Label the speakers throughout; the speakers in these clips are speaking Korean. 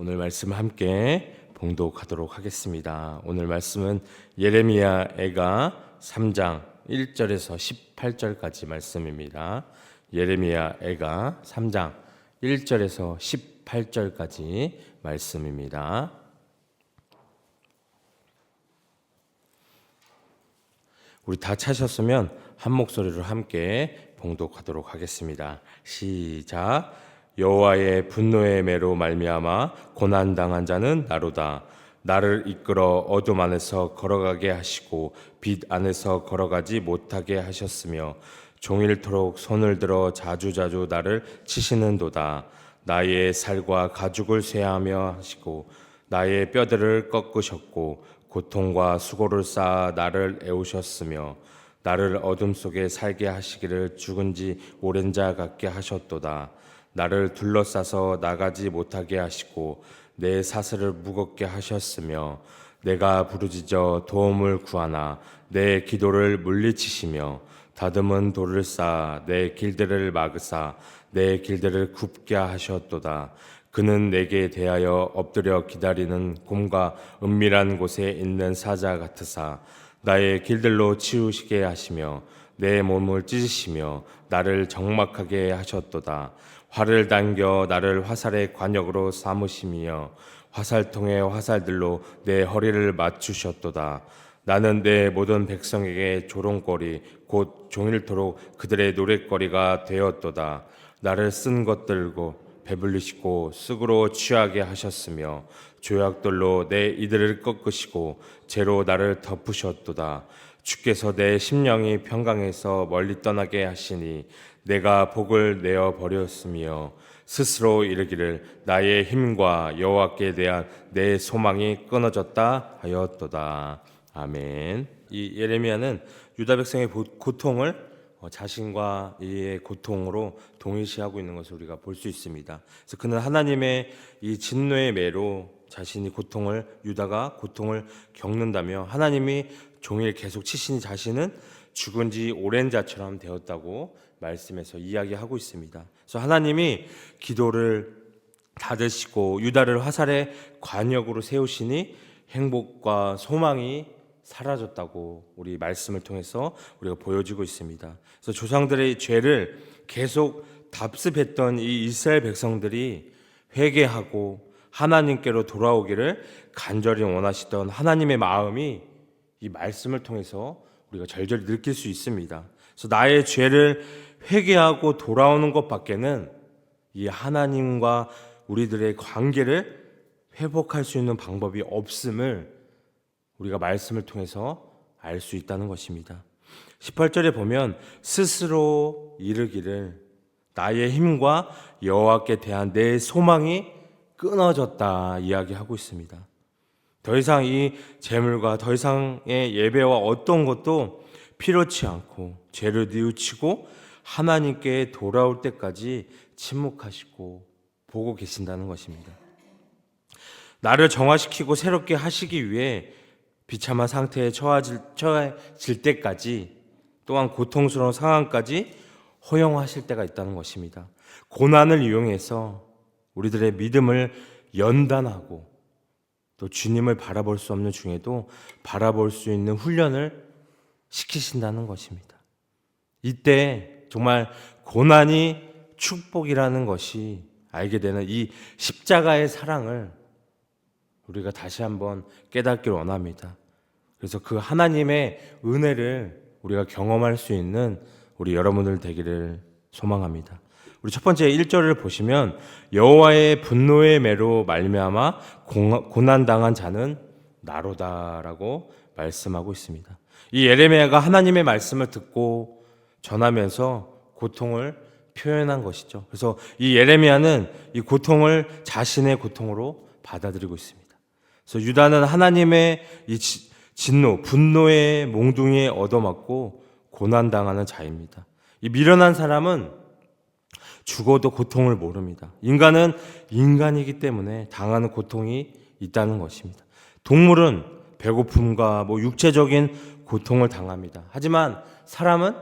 Speaker 1: 오늘 말씀 함께 봉독하도록 하겠습니다. 오늘 말씀은 예레미야 애가 3장 1절에서 18절까지 말씀입니다. 예레미야 애가 3장 1절에서 18절까지 말씀입니다. 우리 다 차셨으면 한 목소리로 함께 봉독하도록 하겠습니다. 시작. 여호와의 분노의 매로 말미암아 고난당한 자는 나로다. 나를 이끌어 어둠 안에서 걸어가게 하시고 빛 안에서 걸어가지 못하게 하셨으며 종일토록 손을 들어 자주자주 나를 치시는도다. 나의 살과 가죽을 쇠하며 하시고 나의 뼈들을 꺾으셨고 고통과 수고를 쌓아 나를 애우셨으며 나를 어둠 속에 살게 하시기를 죽은 지 오랜 자 같게 하셨도다. 나를 둘러싸서 나가지 못하게 하시고 내 사슬을 무겁게 하셨으며 내가 부르짖어 도움을 구하나 내 기도를 물리치시며 다듬은 돌을 쌓아 내 길들을 막으사 내 길들을 굽게 하셨도다. 그는 내게 대하여 엎드려 기다리는 곰과 은밀한 곳에 있는 사자 같으사 나의 길들로 치우시게 하시며 내 몸을 찢으시며 나를 적막하게 하셨도다. 활을 당겨 나를 화살의 관역으로 삼으시며 화살통의 화살들로 내 허리를 맞추셨도다. 나는 내 모든 백성에게 조롱거리 곧 종일토록 그들의 노랫거리가 되었도다. 나를 쓴 것들고 배불리시고 쑥으로 취하게 하셨으며 조약돌로 내 이들을 꺾으시고 재로 나를 덮으셨도다. 주께서 내 심령이 평강에서 멀리 떠나게 하시니 내가 복을 내어 버렸으며 스스로 이르기를 나의 힘과 여호와께 대한 내 소망이 끊어졌다 하였도다. 아멘. 이 예레미야는 유다 백성의 고통을 자신과 이의 고통으로 동일시하고 있는 것을 우리가 볼 수 있습니다. 그래서 그는 하나님의 이 진노의 매로 자신이 유다가 고통을 겪는다며 하나님이 종일 계속 치시니 자신은 죽은 지 오랜 자처럼 되었다고 말씀에서 이야기하고 있습니다. 그래서 하나님이 기도를 닫으시고 유다를 화살의 관역으로 세우시니 행복과 소망이 사라졌다고 우리 말씀을 통해서 우리가 보여지고 있습니다. 그래서 조상들의 죄를 계속 답습했던 이 이스라엘 백성들이 회개하고 하나님께로 돌아오기를 간절히 원하시던 하나님의 마음이 이 말씀을 통해서 우리가 절절히 느낄 수 있습니다. 그래서 나의 죄를 회개하고 돌아오는 것밖에는 이 하나님과 우리들의 관계를 회복할 수 있는 방법이 없음을 우리가 말씀을 통해서 알 수 있다는 것입니다. 18절에 보면 스스로 이르기를 나의 힘과 여호와께 대한 내 소망이 끊어졌다 이야기하고 있습니다. 더 이상 이 재물과 더 이상의 예배와 어떤 것도 필요치 않고 죄를 뉘우치고 하나님께 돌아올 때까지 침묵하시고 보고 계신다는 것입니다. 나를 정화시키고 새롭게 하시기 위해 비참한 상태에 처해질 때까지 또한 고통스러운 상황까지 허용하실 때가 있다는 것입니다. 고난을 이용해서 우리들의 믿음을 연단하고 또 주님을 바라볼 수 없는 중에도 바라볼 수 있는 훈련을 시키신다는 것입니다. 이때 정말 고난이 축복이라는 것이 알게 되는 이 십자가의 사랑을 우리가 다시 한번 깨닫기를 원합니다. 그래서 그 하나님의 은혜를 우리가 경험할 수 있는 우리 여러분들 되기를 소망합니다. 우리 첫 번째 1절을 보시면 여호와의 분노의 매로 말미암아 고난당한 자는 나로다라고 말씀하고 있습니다. 이 예레미야가 하나님의 말씀을 듣고 전하면서 고통을 표현한 것이죠. 그래서 이 예레미야는 이 고통을 자신의 고통으로 받아들이고 있습니다. 그래서 유다는 하나님의 이 진노, 분노의 몽둥이에 얻어맞고 고난당하는 자입니다. 이 미련한 사람은 죽어도 고통을 모릅니다. 인간은 인간이기 때문에 당하는 고통이 있다는 것입니다. 동물은 배고픔과 육체적인 고통을 당합니다. 하지만 사람은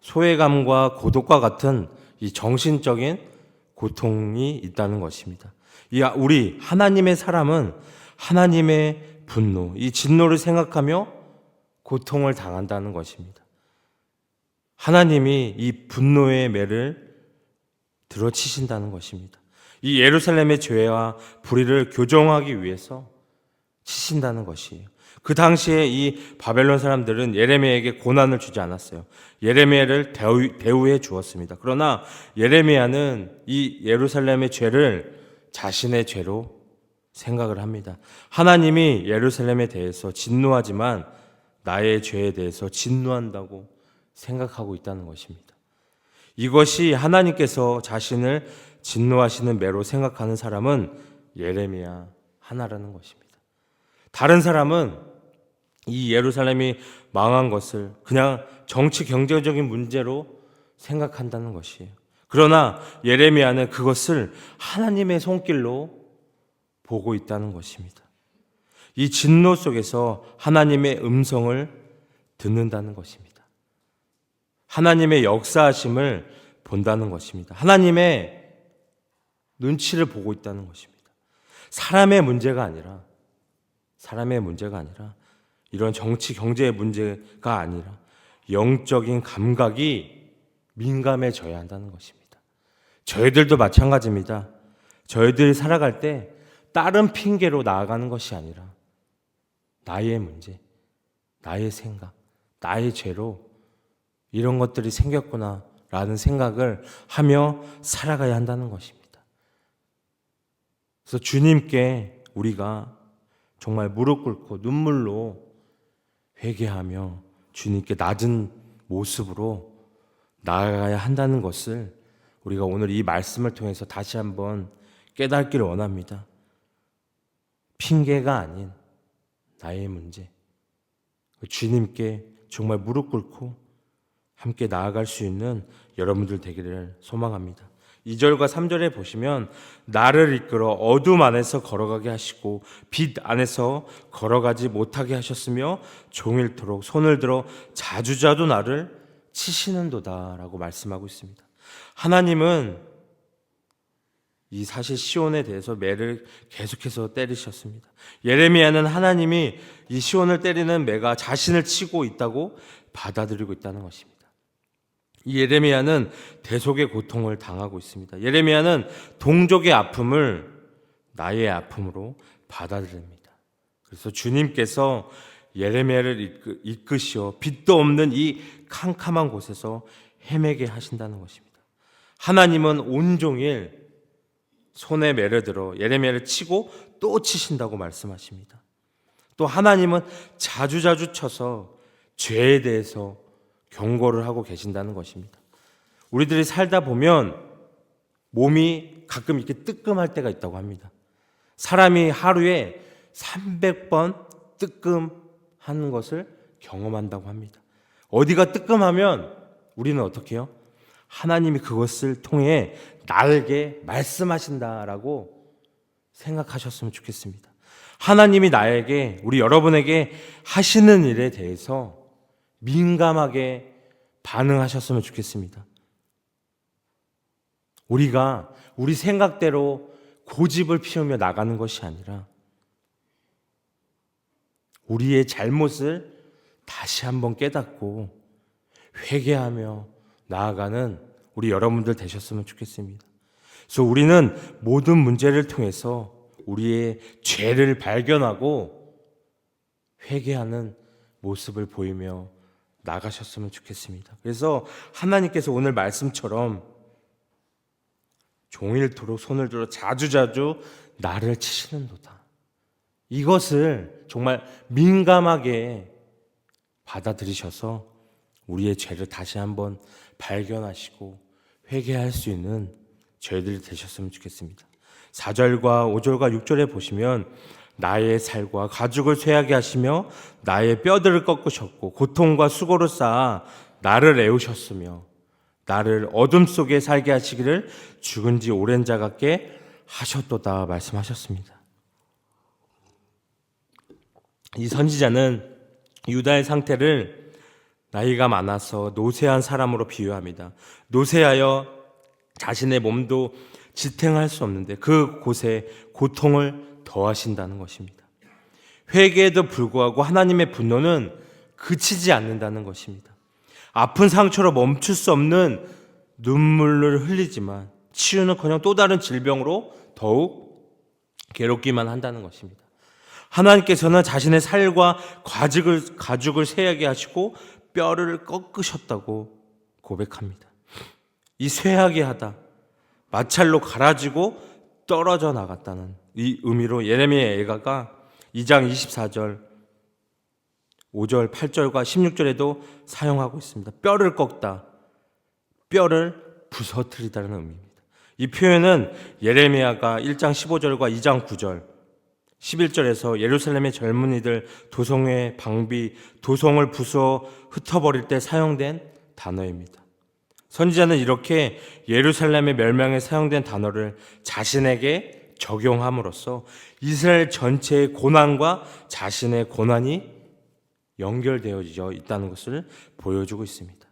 Speaker 1: 소외감과 고독과 같은 이 정신적인 고통이 있다는 것입니다. 우리 하나님의 사람은 하나님의 분노, 이 진노를 생각하며 고통을 당한다는 것입니다. 하나님이 이 분노의 매를 들어치신다는 것입니다. 이 예루살렘의 죄와 불의를 교정하기 위해서 치신다는 것이에요. 그 당시에 이 바벨론 사람들은 예레미야에게 고난을 주지 않았어요. 예레미야를 대우해 주었습니다. 그러나 예레미야는 이 예루살렘의 죄를 자신의 죄로 생각을 합니다. 하나님이 예루살렘에 대해서 진노하지만 나의 죄에 대해서 진노한다고 생각하고 있다는 것입니다. 이것이 하나님께서 자신을 진노하시는 매로 생각하는 사람은 예레미야 하나라는 것입니다. 다른 사람은 이 예루살렘이 망한 것을 그냥 정치 경제적인 문제로 생각한다는 것이에요. 그러나 예레미야는 그것을 하나님의 손길로 보고 있다는 것입니다. 이 진노 속에서 하나님의 음성을 듣는다는 것입니다. 하나님의 역사하심을 본다는 것입니다. 하나님의 눈치를 보고 있다는 것입니다. 사람의 문제가 아니라 이런 정치 경제의 문제가 아니라 영적인 감각이 민감해져야 한다는 것입니다. 저희들도 마찬가지입니다. 저희들이 살아갈 때 다른 핑계로 나아가는 것이 아니라 나의 문제, 나의 생각, 나의 죄로 이런 것들이 생겼구나 라는 생각을 하며 살아가야 한다는 것입니다. 그래서 주님께 우리가 정말 무릎 꿇고 눈물로 회개하며 주님께 낮은 모습으로 나아가야 한다는 것을 우리가 오늘 이 말씀을 통해서 다시 한번 깨닫기를 원합니다. 핑계가 아닌 나의 문제, 주님께 정말 무릎 꿇고 함께 나아갈 수 있는 여러분들 되기를 소망합니다. 2절과 3절에 보시면 나를 이끌어 어둠 안에서 걸어가게 하시고 빛 안에서 걸어가지 못하게 하셨으며 종일토록 손을 들어 자주자주 나를 치시는도다 라고 말씀하고 있습니다. 하나님은 이 사실 시온에 대해서 매를 계속해서 때리셨습니다. 예레미야는 하나님이 이 시온을 때리는 매가 자신을 치고 있다고 받아들이고 있다는 것입니다. 이 예레미야는 대속의 고통을 당하고 있습니다. 예레미야는 동족의 아픔을 나의 아픔으로 받아들입니다. 그래서 주님께서 예레미야를 이끄시어 빛도 없는 이 캄캄한 곳에서 헤매게 하신다는 것입니다. 하나님은 온종일 손에 매를 들어 예레미야를 치고 또 치신다고 말씀하십니다. 또 하나님은 자주자주 쳐서 죄에 대해서 경고를 하고 계신다는 것입니다. 우리들이 살다 보면 몸이 가끔 이렇게 뜨끔할 때가 있다고 합니다. 사람이 하루에 300번 뜨끔하는 것을 경험한다고 합니다. 어디가 뜨끔하면 우리는 어떻게 해요? 하나님이 그것을 통해 나에게 말씀하신다라고 생각하셨으면 좋겠습니다. 하나님이 나에게, 우리 여러분에게 하시는 일에 대해서 민감하게 반응하셨으면 좋겠습니다. 우리가 우리 생각대로 고집을 피우며 나가는 것이 아니라 우리의 잘못을 다시 한번 깨닫고 회개하며 나아가는 우리 여러분들 되셨으면 좋겠습니다. 그래서 우리는 모든 문제를 통해서 우리의 죄를 발견하고 회개하는 모습을 보이며 나가셨으면 좋겠습니다. 그래서 하나님께서 오늘 말씀처럼 종일토록 손을 들어 자주자주 나를 치시는도다. 이것을 정말 민감하게 받아들이셔서 우리의 죄를 다시 한번 발견하시고 회개할 수 있는 저희들이 되셨으면 좋겠습니다. 4절과 5절과 6절에 보시면 나의 살과 가죽을 쇠하게 하시며 나의 뼈들을 꺾으셨고 고통과 수고를 쌓아 나를 애우셨으며 나를 어둠 속에 살게 하시기를 죽은 지 오랜 자 같게 하셨도다 말씀하셨습니다. 이 선지자는 유다의 상태를 나이가 많아서 노쇠한 사람으로 비유합니다. 노쇠하여 자신의 몸도 지탱할 수 없는데 그곳에 고통을 더하신다는 것입니다. 회개에도 불구하고 하나님의 분노는 그치지 않는다는 것입니다. 아픈 상처로 멈출 수 없는 눈물을 흘리지만 치유는커녕 또 다른 질병으로 더욱 괴롭기만 한다는 것입니다. 하나님께서는 자신의 살과 가죽을 쇠하게 하시고 뼈를 꺾으셨다고 고백합니다. 이 쇠하게 하다, 마찰로 갈아지고 떨어져 나갔다는 이 의미로 예레미야 예가가 2장 24절, 5절, 8절과 16절에도 사용하고 있습니다. 뼈를 꺾다, 뼈를 부서뜨리다는 의미입니다. 이 표현은 예레미야가 1장 15절과 2장 9절, 11절에서 예루살렘의 젊은이들 도성의 방비, 도성을 부수어 흩어버릴 때 사용된 단어입니다. 선지자는 이렇게 예루살렘의 멸망에 사용된 단어를 자신에게 적용함으로써 이스라엘 전체의 고난과 자신의 고난이 연결되어져 있다는 것을 보여주고 있습니다.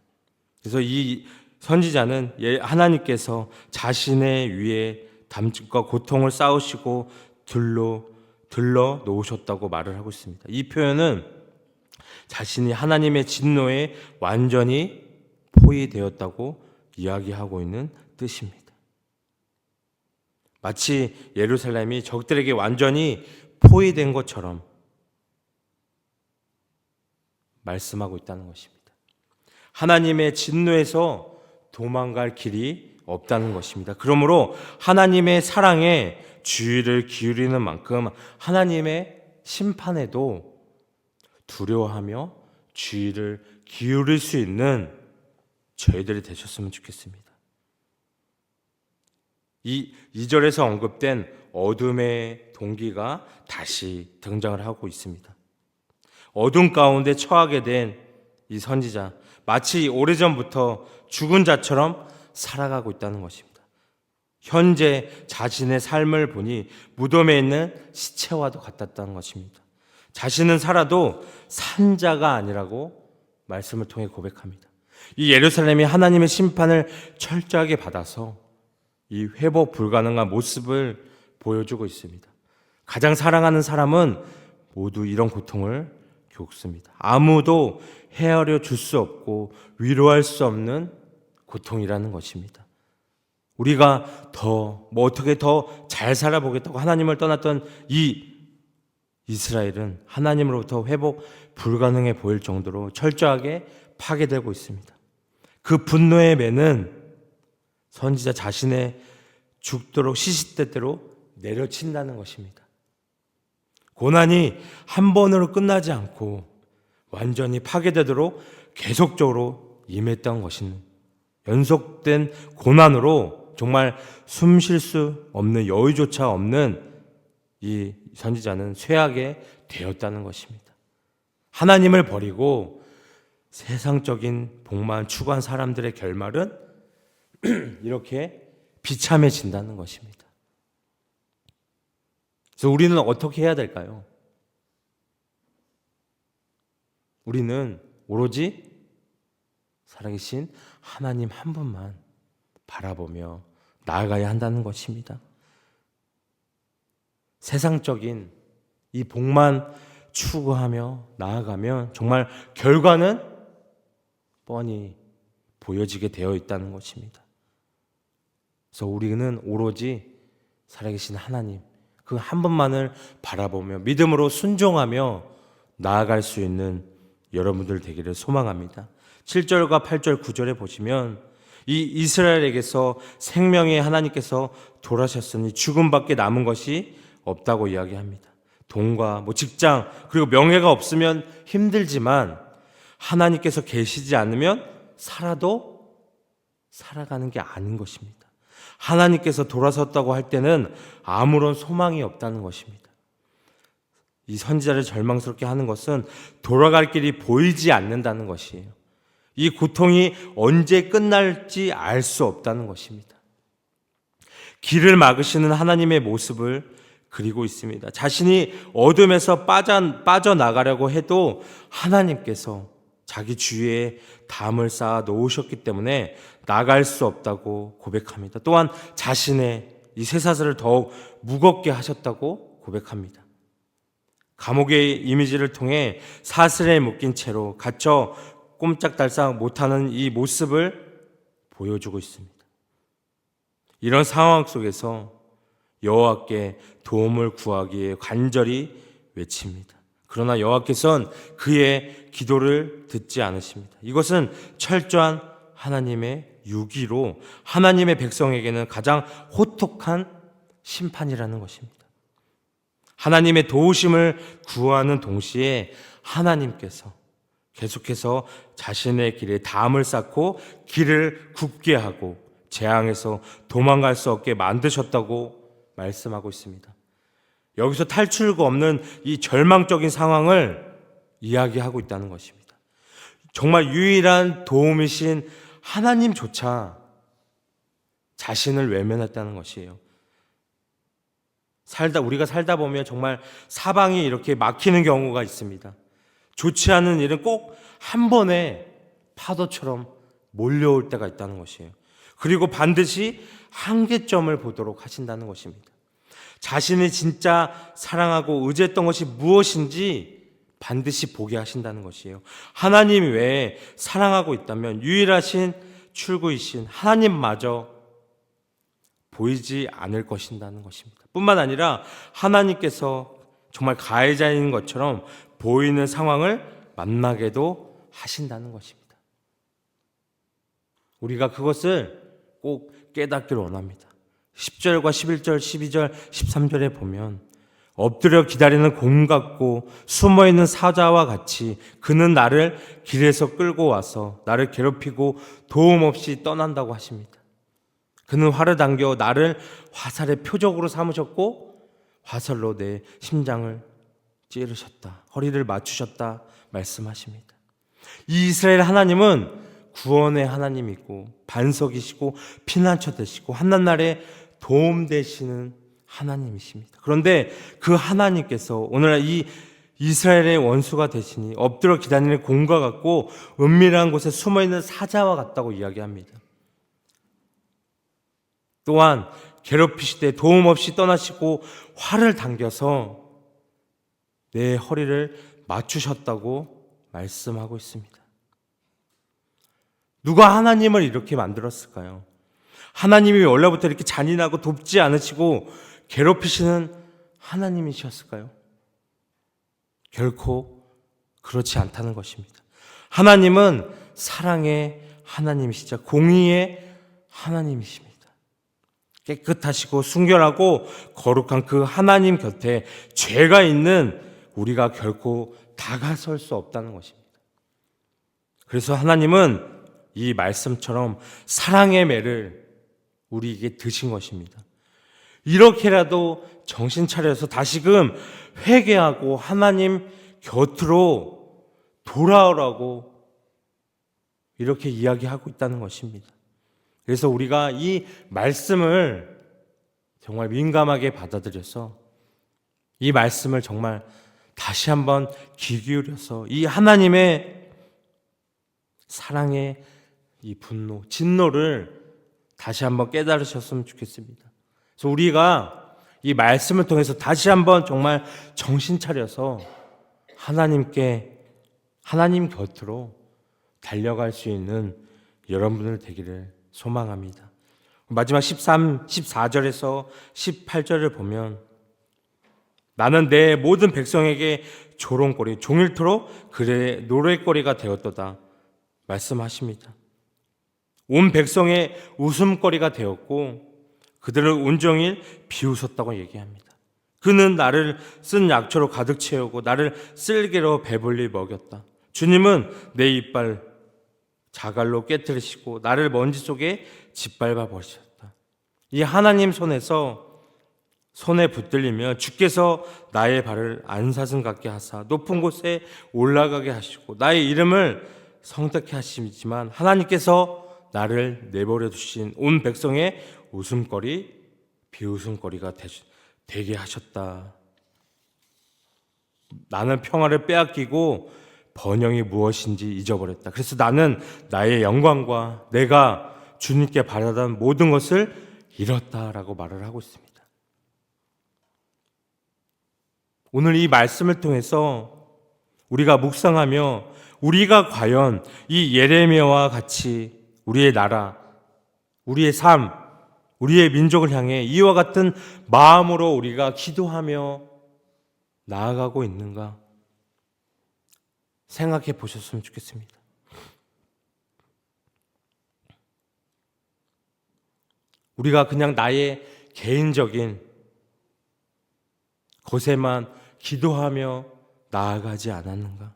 Speaker 1: 그래서 이 선지자는 하나님께서 자신의 위에 담과 고통을 쌓으시고 들러 놓으셨다고 말을 하고 있습니다. 이 표현은 자신이 하나님의 진노에 완전히 포위되었다고 이야기하고 있는 뜻입니다. 마치 예루살렘이 적들에게 완전히 포위된 것처럼 말씀하고 있다는 것입니다. 하나님의 진노에서 도망갈 길이 없다는 것입니다. 그러므로 하나님의 사랑에 주의를 기울이는 만큼 하나님의 심판에도 두려워하며 주의를 기울일 수 있는 저희들이 되셨으면 좋겠습니다. 이 2절에서 언급된 어둠의 동기가 다시 등장을 하고 있습니다. 어둠 가운데 처하게 된 이 선지자, 마치 오래전부터 죽은 자처럼 살아가고 있다는 것입니다. 현재 자신의 삶을 보니 무덤에 있는 시체와도 같았다는 것입니다. 자신은 살아도 산 자가 아니라고 말씀을 통해 고백합니다. 이 예루살렘이 하나님의 심판을 철저하게 받아서 이 회복 불가능한 모습을 보여주고 있습니다. 가장 사랑하는 사람은 모두 이런 고통을 겪습니다. 아무도 헤아려 줄 수 없고 위로할 수 없는 고통이라는 것입니다. 우리가 어떻게 더 잘 살아보겠다고 하나님을 떠났던 이 이스라엘은 하나님으로부터 회복 불가능해 보일 정도로 철저하게 파괴되고 있습니다. 그 분노의 매는 선지자 자신의 죽도록 시시때때로 내려친다는 것입니다. 고난이 한 번으로 끝나지 않고 완전히 파괴되도록 계속적으로 임했던 것은 연속된 고난으로 정말 숨 쉴 수 없는 여유조차 없는 이 선지자는 쇠하게 되었다는 것입니다. 하나님을 버리고 세상적인 복만 추구한 사람들의 결말은 이렇게 비참해진다는 것입니다. 그래서 우리는 어떻게 해야 될까요? 우리는 오로지 살아계신 하나님 한 분만 바라보며 나아가야 한다는 것입니다. 세상적인 이 복만 추구하며 나아가면 정말 결과는 뻔히 보여지게 되어 있다는 것입니다. 그래서 우리는 오로지 살아계신 하나님 그 한 분만을 바라보며 믿음으로 순종하며 나아갈 수 있는 여러분들 되기를 소망합니다. 7절과 8절 9절에 보시면 이 이스라엘에게서 생명의 하나님께서 돌아가셨으니 죽음밖에 남은 것이 없다고 이야기합니다. 돈과 직장 그리고 명예가 없으면 힘들지만 하나님께서 계시지 않으면 살아도 살아가는 게 아닌 것입니다. 하나님께서 돌아섰다고 할 때는 아무런 소망이 없다는 것입니다. 이 선지자를 절망스럽게 하는 것은 돌아갈 길이 보이지 않는다는 것이에요. 이 고통이 언제 끝날지 알 수 없다는 것입니다. 길을 막으시는 하나님의 모습을 그리고 있습니다. 자신이 어둠에서 빠져나가려고 해도 하나님께서 자기 주위에 담을 쌓아 놓으셨기 때문에 나갈 수 없다고 고백합니다. 또한 자신의 이 쇠사슬을 더욱 무겁게 하셨다고 고백합니다. 감옥의 이미지를 통해 사슬에 묶인 채로 갇혀 꼼짝달싹 못하는 이 모습을 보여주고 있습니다. 이런 상황 속에서 여호와께 도움을 구하기 위해 간절히 외칩니다. 그러나 여호와께서는 그의 기도를 듣지 않으십니다. 이것은 철저한 하나님의 유기로 하나님의 백성에게는 가장 호톡한 심판이라는 것입니다. 하나님의 도우심을 구하는 동시에 하나님께서 계속해서 자신의 길에 담을 쌓고 길을 굽게 하고 재앙에서 도망갈 수 없게 만드셨다고 말씀하고 있습니다. 여기서 탈출구 없는 이 절망적인 상황을 이야기하고 있다는 것입니다. 정말 유일한 도움이신 하나님조차 자신을 외면했다는 것이에요. 우리가 살다 보면 정말 사방이 이렇게 막히는 경우가 있습니다. 좋지 않은 일은 꼭 한 번에 파도처럼 몰려올 때가 있다는 것이에요. 그리고 반드시 한계점을 보도록 하신다는 것입니다. 자신이 진짜 사랑하고 의지했던 것이 무엇인지 반드시 보게 하신다는 것이에요. 하나님 외에 사랑하고 있다면 유일하신 출구이신 하나님마저 보이지 않을 것이라는 것입니다. 뿐만 아니라 하나님께서 정말 가해자인 것처럼 보이는 상황을 만나게도 하신다는 것입니다. 우리가 그것을 꼭 깨닫기를 원합니다. 10절과 11절, 12절, 13절에 보면 엎드려 기다리는 곰 같고 숨어있는 사자와 같이 그는 나를 길에서 끌고 와서 나를 괴롭히고 도움 없이 떠난다고 하십니다. 그는 활을 당겨 나를 화살의 표적으로 삼으셨고 화살로 내 심장을 찌르셨다. 허리를 맞추셨다 말씀하십니다. 이 이스라엘 하나님은 구원의 하나님이고 반석이시고 피난처 되시고 한낱날에 도움 되시는 하나님이십니다. 그런데 그 하나님께서 오늘날 이 이스라엘의 원수가 되시니 엎드려 기다리는 곰과 같고 은밀한 곳에 숨어있는 사자와 같다고 이야기합니다. 또한 괴롭히시되 도움 없이 떠나시고 활을 당겨서 내 허리를 맞추셨다고 말씀하고 있습니다. 누가 하나님을 이렇게 만들었을까요? 하나님이 원래부터 이렇게 잔인하고 돕지 않으시고 괴롭히시는 하나님이셨을까요? 결코 그렇지 않다는 것입니다. 하나님은 사랑의 하나님이시자 공의의 하나님이십니다. 깨끗하시고 순결하고 거룩한 그 하나님 곁에 죄가 있는 우리가 결코 다가설 수 없다는 것입니다. 그래서 하나님은 이 말씀처럼 사랑의 매를 우리에게 드신 것입니다. 이렇게라도 정신 차려서 다시금 회개하고 하나님 곁으로 돌아오라고 이렇게 이야기하고 있다는 것입니다. 그래서 우리가 이 말씀을 정말 민감하게 받아들여서 이 말씀을 정말 다시 한번 귀 기울여서 이 하나님의 사랑의 이 분노, 진노를 다시 한번 깨달으셨으면 좋겠습니다. 그래서 우리가 이 말씀을 통해서 다시 한번 정말 정신 차려서 하나님 곁으로 달려갈 수 있는 여러분들 되기를 소망합니다. 마지막 14절에서 18절을 보면 나는 내 모든 백성에게 조롱거리, 종일토록 그의 노랫거리가 되었도다 말씀하십니다. 온 백성의 웃음거리가 되었고 그들을 온종일 비웃었다고 얘기합니다. 그는 나를 쓴 약초로 가득 채우고 나를 쓸개로 배불리 먹였다. 주님은 내 이빨 자갈로 깨뜨리시고 나를 먼지 속에 짓밟아 버리셨다. 이 하나님 손에 붙들리며 주께서 나의 발을 안사슴 같게 하사 높은 곳에 올라가게 하시고 나의 이름을 성택케 하시지만 하나님께서 나를 내버려 두신 온 백성의 웃음거리, 비웃음거리가 되게 하셨다. 나는 평화를 빼앗기고 번영이 무엇인지 잊어버렸다. 그래서 나는 나의 영광과 내가 주님께 바라던 모든 것을 잃었다라고 말을 하고 있습니다. 오늘 이 말씀을 통해서 우리가 묵상하며 우리가 과연 이 예레미야와 같이 우리의 나라, 우리의 삶, 우리의 민족을 향해 이와 같은 마음으로 우리가 기도하며 나아가고 있는가 생각해 보셨으면 좋겠습니다. 우리가 그냥 나의 개인적인 것에만 기도하며 나아가지 않았는가?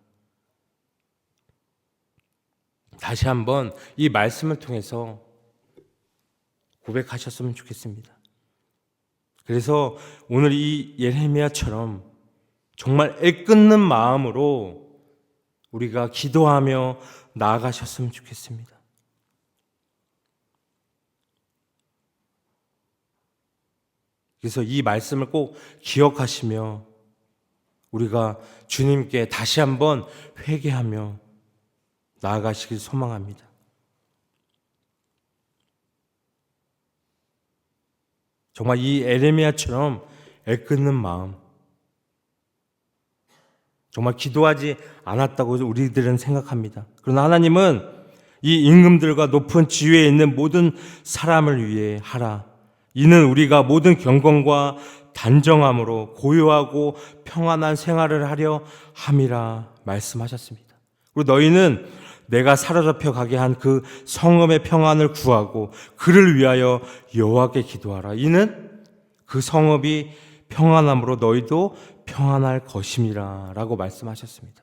Speaker 1: 다시 한번 이 말씀을 통해서 고백하셨으면 좋겠습니다. 그래서 오늘 이 예레미야처럼 정말 애끓는 마음으로 우리가 기도하며 나아가셨으면 좋겠습니다. 그래서 이 말씀을 꼭 기억하시며 우리가 주님께 다시 한번 회개하며 나아가시길 소망합니다. 정말 이 예레미야처럼 애끓는 마음, 정말 기도하지 않았다고 우리들은 생각합니다. 그러나 하나님은 이 임금들과 높은 지위에 있는 모든 사람을 위해 하라. 이는 우리가 모든 경건과 단정함으로 고요하고 평안한 생활을 하려 함이라 말씀하셨습니다. 그리고 너희는 내가 사로잡혀 가게 한 그 성읍의 평안을 구하고 그를 위하여 여호와께 기도하라. 이는 그 성읍이 평안함으로 너희도 평안할 것임이라 라고 말씀하셨습니다.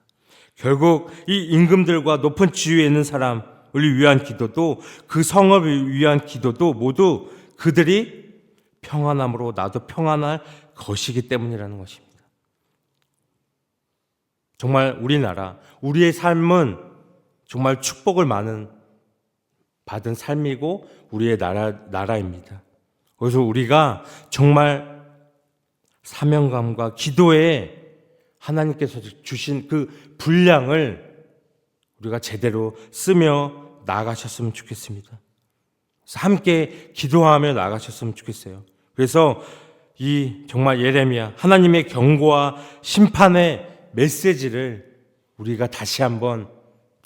Speaker 1: 결국 이 임금들과 높은 지위에 있는 사람을 위한 기도도 그 성읍을 위한 기도도 모두 그들이 평안함으로 나도 평안할 것이기 때문이라는 것입니다. 정말 우리나라, 우리의 삶은 정말 축복을 받은 삶이고 우리의 나라입니다. 그래서 우리가 정말 사명감과 기도에 하나님께서 주신 그 분량을 우리가 제대로 쓰며 나아가셨으면 좋겠습니다. 그래서 함께 기도하며 나아가셨으면 좋겠어요. 그래서 이 정말 예레미야 하나님의 경고와 심판의 메시지를 우리가 다시 한번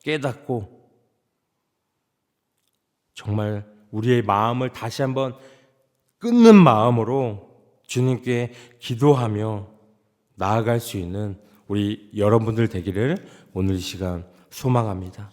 Speaker 1: 깨닫고 정말 우리의 마음을 다시 한번 끊는 마음으로 주님께 기도하며 나아갈 수 있는 우리 여러분들 되기를 오늘 이 시간 소망합니다.